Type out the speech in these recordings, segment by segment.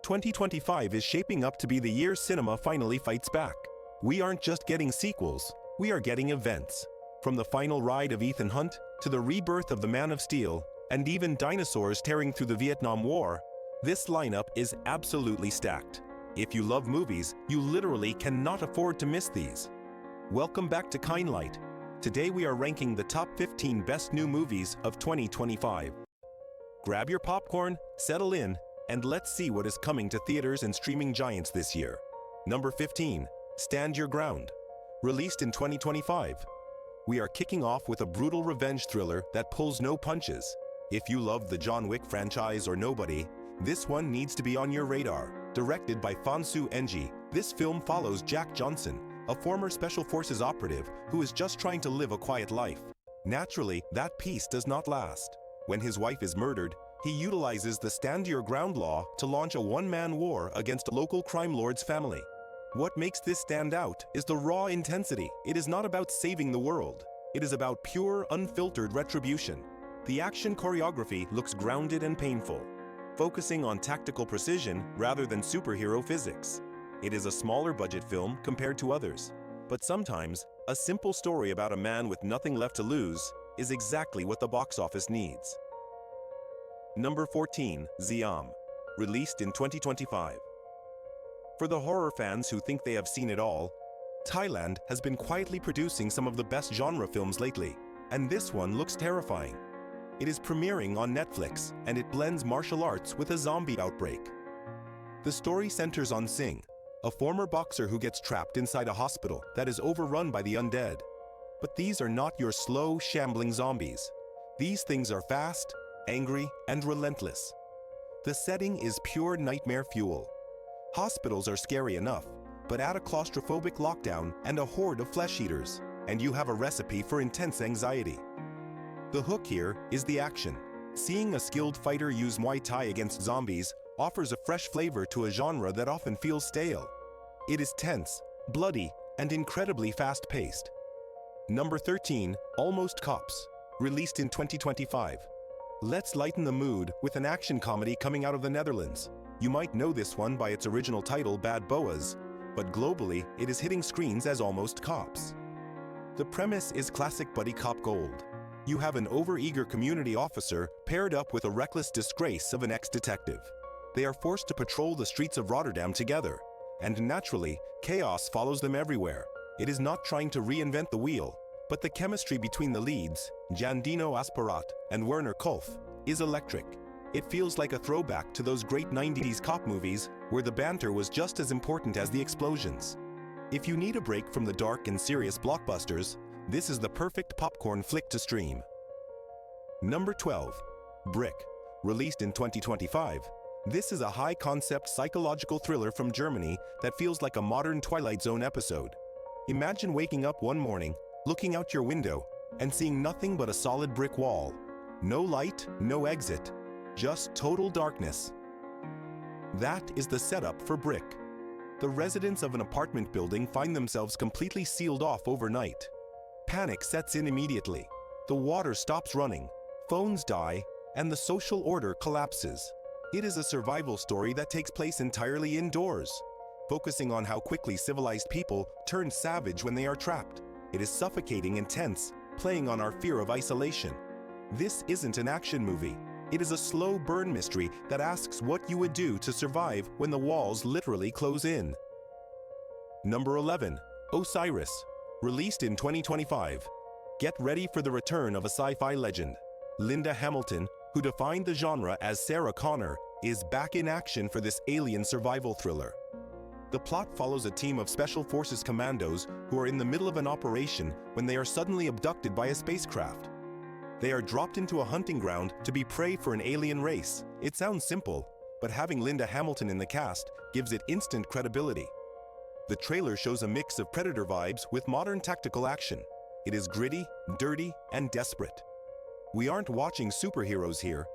2025 is shaping up to be the year cinema finally fights back. We aren't just getting sequels, we are getting events. From the final ride of Ethan Hunt, to the rebirth of the Man of Steel, and even dinosaurs tearing through the Vietnam War, this lineup is absolutely stacked. If you love movies, you literally cannot afford to miss these. Welcome back to KineLight. Today we are ranking the top 15 best new movies of 2025. Grab your popcorn, settle in, and let's see what is coming to theaters and streaming giants this year. Number 15, Stand Your Ground. Released in 2025. We are kicking off with a brutal revenge thriller that pulls no punches. If you love the John Wick franchise or Nobody, this one needs to be on your radar. Directed by Fonsu Enji, this film follows Jack Johnson, a former Special Forces operative who is just trying to live a quiet life. Naturally, that peace does not last. When his wife is murdered, he utilizes the Stand Your Ground law to launch a one-man war against a local crime lord's family. What makes this stand out is the raw intensity. It is not about saving the world. It is about pure, unfiltered retribution. The action choreography looks grounded and painful, focusing on tactical precision rather than superhero physics. It is a smaller budget film compared to others, but sometimes a simple story about a man with nothing left to lose is exactly what the box office needs. Number 14, Ziam. Released in 2025. For the horror fans who think they have seen it all, Thailand has been quietly producing some of the best genre films lately, and this one looks terrifying. It is premiering on Netflix, and it blends martial arts with a zombie outbreak. The story centers on Singh, a former boxer who gets trapped inside a hospital that is overrun by the undead. But these are not your slow, shambling zombies. These things are fast, angry, and relentless. The setting is pure nightmare fuel. Hospitals are scary enough, but add a claustrophobic lockdown and a horde of flesh eaters, and you have a recipe for intense anxiety. The hook here is the action. Seeing a skilled fighter use Muay Thai against zombies offers a fresh flavor to a genre that often feels stale. It is tense, bloody, and incredibly fast-paced. Number 13, Almost Cops. Released in 2025. Let's lighten the mood with an action comedy coming out of the Netherlands. You might know this one by its original title Bad Boas, but globally it is hitting screens as Almost Cops. The premise is classic buddy cop gold. You have an overeager community officer paired up with a reckless disgrace of an ex-detective. They are forced to patrol the streets of Rotterdam together, and naturally, chaos follows them everywhere. It is not trying to reinvent the wheel, but the chemistry between the leads, Jandino Asparat and Werner Kulf, is electric. It feels like a throwback to those great 90s cop movies where the banter was just as important as the explosions. If you need a break from the dark and serious blockbusters, this is the perfect popcorn flick to stream. Number 12, Brick. Released in 2025. This is a high-concept psychological thriller from Germany that feels like a modern Twilight Zone episode. Imagine waking up one morning, looking out your window, and seeing nothing but a solid brick wall. No light, no exit, just total darkness. That is the setup for Brick. The residents of an apartment building find themselves completely sealed off overnight. Panic sets in immediately. The water stops running, phones die, and the social order collapses. It is a survival story that takes place entirely indoors, focusing on how quickly civilized people turn savage when they are trapped. It is suffocating and tense, playing on our fear of isolation. This isn't an action movie. It is a slow burn mystery that asks what you would do to survive when the walls literally close in. Number 11, Osiris. Released in 2025. Get ready for the return of a sci-fi legend. Linda Hamilton, who defined the genre as Sarah Connor, is back in action for this alien survival thriller. The plot follows a team of Special Forces commandos who are in the middle of an operation when they are suddenly abducted by a spacecraft. They are dropped into a hunting ground to be prey for an alien race. It sounds simple, but having Linda Hamilton in the cast gives it instant credibility. The trailer shows a mix of Predator vibes with modern tactical action. It is gritty, dirty, and desperate. We aren't watching superheroes here.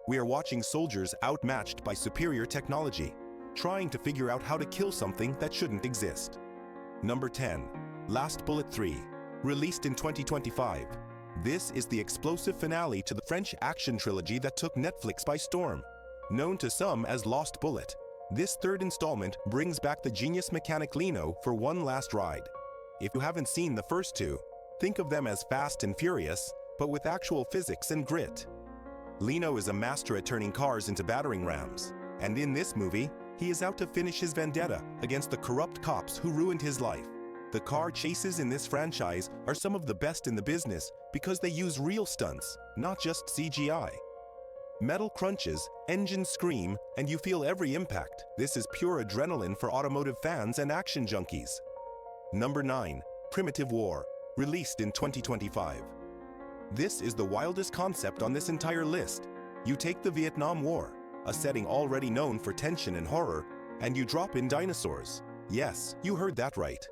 We are watching soldiers outmatched by superior technology, trying to figure out how to kill something that shouldn't exist. Number 10, Last Bullet 3, released in 2025. This is the explosive finale to the French action trilogy that took Netflix by storm. Known to some as Lost Bullet, This third installment brings back the genius mechanic Lino for one last ride. If you haven't seen the first two, think of them as Fast and Furious, but with actual physics and grit. Lino is a master at turning cars into battering rams, and in this movie, he is out to finish his vendetta against the corrupt cops who ruined his life. The car chases in this franchise are some of the best in the business because they use real stunts, not just CGI. Metal crunches, engines scream, and you feel every impact. This is pure adrenaline for automotive fans and action junkies. Number 9. Primitive War, released in 2025. This is the wildest concept on this entire list. You take the Vietnam War, a setting already known for tension and horror, and you drop in dinosaurs. Yes, you heard that right.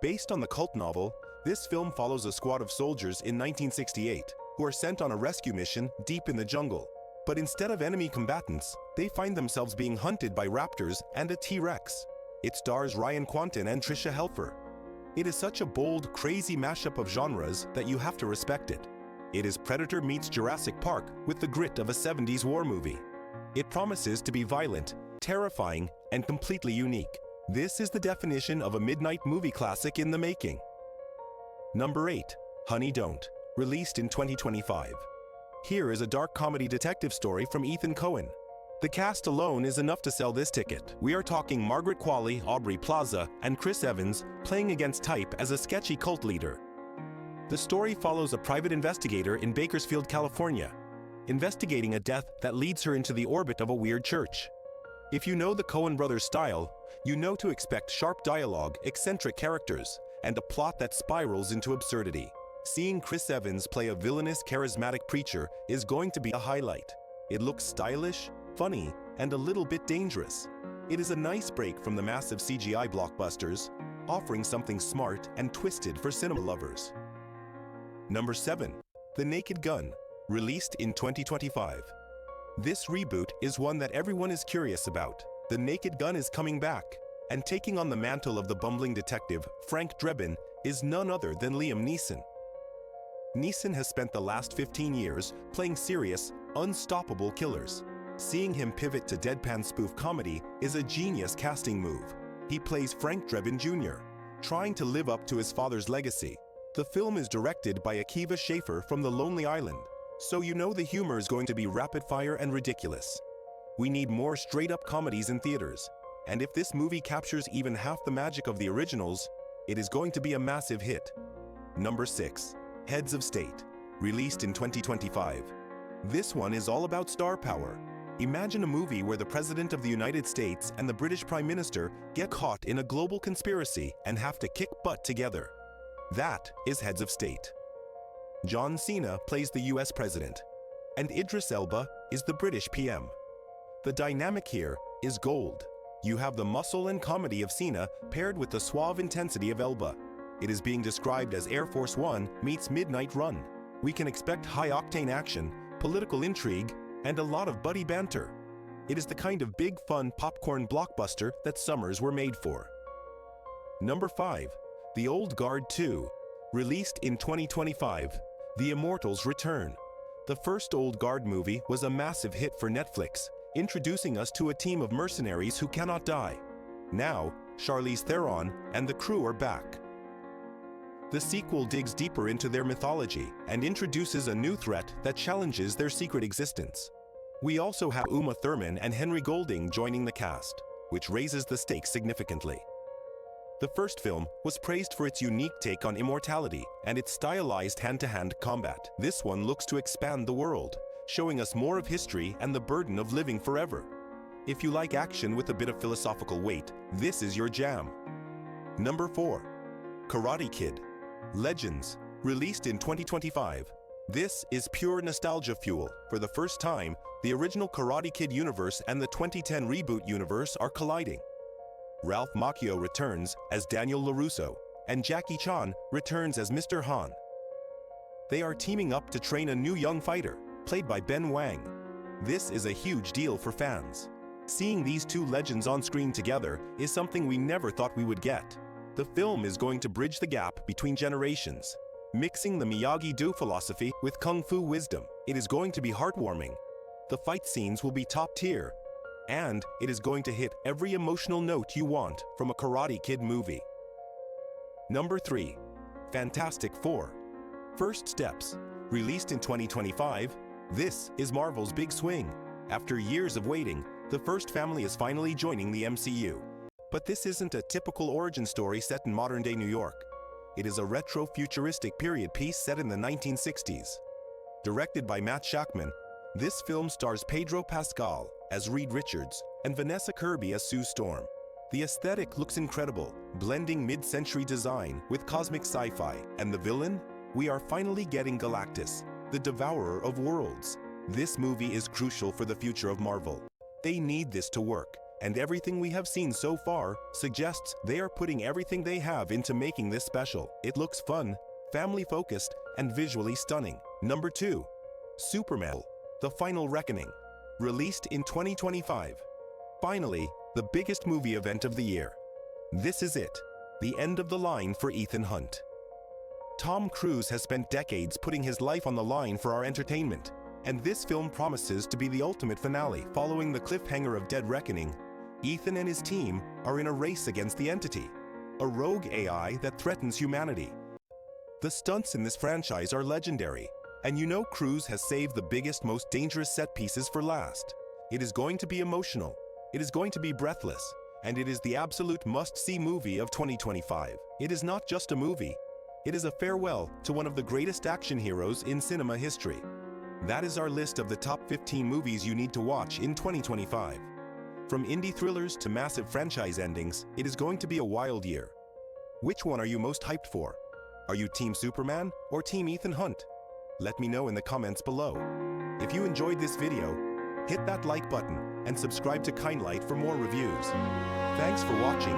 Based on the cult novel, this film follows a squad of soldiers in 1968 who are sent on a rescue mission deep in the jungle. But instead of enemy combatants, they find themselves being hunted by raptors and a T-Rex. It stars Ryan Kwanten and Tricia Helfer. It is such a bold, crazy mashup of genres that you have to respect it. It is Predator meets Jurassic Park with the grit of a 70s war movie. It promises to be violent, terrifying, and completely unique. This is the definition of a midnight movie classic in the making. Number 8. Honey Don't, released in 2025. Here is a dark comedy detective story from Ethan Coen. The cast alone is enough to sell this ticket. We are talking Margaret Qualley, Aubrey Plaza, and Chris Evans playing against type as a sketchy cult leader. The story follows a private investigator in Bakersfield, California, investigating a death that leads her into the orbit of a weird church. If you know the Coen brothers' style, you know to expect sharp dialogue, eccentric characters, and a plot that spirals into absurdity. Seeing Chris Evans play a villainous, charismatic preacher is going to be a highlight. It looks stylish, funny, and a little bit dangerous. It is a nice break from the massive CGI blockbusters, offering something smart and twisted for cinema lovers. Number 7. The Naked Gun, released in 2025. This reboot is one that everyone is curious about. The Naked Gun is coming back, and taking on the mantle of the bumbling detective, Frank Drebin, is none other than Liam Neeson. Neeson has spent the last 15 years playing serious, unstoppable killers. Seeing him pivot to deadpan spoof comedy is a genius casting move. He plays Frank Drebin Jr., trying to live up to his father's legacy. The film is directed by Akiva Schaffer from The Lonely Island, so you know the humor is going to be rapid-fire and ridiculous. We need more straight-up comedies in theaters, and if this movie captures even half the magic of the originals, it is going to be a massive hit. Number 6. Heads of State, released in 2025. This one is all about star power. Imagine a movie where the President of the United States and the British Prime Minister get caught in a global conspiracy and have to kick butt together. That is Heads of State. John Cena plays the US President, and Idris Elba is the British PM. The dynamic here is gold. You have the muscle and comedy of Cena paired with the suave intensity of Elba. It is being described as Air Force One meets Midnight Run. We can expect high-octane action, political intrigue, and a lot of buddy banter. It is the kind of big fun popcorn blockbuster that summers were made for. Number 5. The Old Guard 2, released in 2025. The Immortals Return. The first Old Guard movie was a massive hit for Netflix, introducing us to a team of mercenaries who cannot die. Now, Charlize Theron and the crew are back. The sequel digs deeper into their mythology and introduces a new threat that challenges their secret existence. We also have Uma Thurman and Henry Golding joining the cast, which raises the stakes significantly. The first film was praised for its unique take on immortality and its stylized hand-to-hand combat. This one looks to expand the world, showing us more of history and the burden of living forever. If you like action with a bit of philosophical weight, this is your jam. Number 4. Karate Kid, Legends, released in 2025. This is pure nostalgia fuel. For the first time, the original Karate Kid universe and the 2010 reboot universe are colliding. Ralph Macchio returns as Daniel LaRusso, and Jackie Chan returns as Mr. Han. They are teaming up to train a new young fighter, played by Ben Wang. This is a huge deal for fans. Seeing these two legends on screen together is something we never thought we would get. The film is going to bridge the gap between generations, mixing the Miyagi-Do philosophy with Kung Fu wisdom. It is going to be heartwarming. The fight scenes will be top tier, And it is going to hit every emotional note you want from a Karate Kid movie. Number 3. Fantastic Four. First Steps. Released in 2025, this is Marvel's big swing. After years of waiting, the first family is finally joining the MCU. But this isn't a typical origin story set in modern-day New York. It is a retro-futuristic period piece set in the 1960s. Directed by Matt Shakman, this film stars Pedro Pascal as Reed Richards and Vanessa Kirby as Sue Storm. The aesthetic looks incredible, blending mid-century design with cosmic sci-fi. And the villain? We are finally getting Galactus, the devourer of worlds. This movie is crucial for the future of Marvel. They need this to work, and everything we have seen so far suggests they are putting everything they have into making this special. It looks fun, family-focused, and visually stunning. Number 2. Superman: The Final Reckoning. Released in 2025. Finally, the biggest movie event of the year. This is it, the end of the line for Ethan Hunt. Tom Cruise has spent decades putting his life on the line for our entertainment, and this film promises to be the ultimate finale. Following the cliffhanger of Dead Reckoning, Ethan and his team are in a race against the Entity, a rogue AI that threatens humanity. The stunts in this franchise are legendary, and you know Cruise has saved the biggest, most dangerous set pieces for last. It is going to be emotional, it is going to be breathless, and it is the absolute must-see movie of 2025. It is not just a movie, it is a farewell to one of the greatest action heroes in cinema history. That is our list of the top 15 movies you need to watch in 2025. From indie thrillers to massive franchise endings, it is going to be a wild year. Which one are you most hyped for? Are you Team Superman or Team Ethan Hunt? Let me know in the comments below. If you enjoyed this video, hit that like button and subscribe to KineLight for more reviews. Thanks for watching,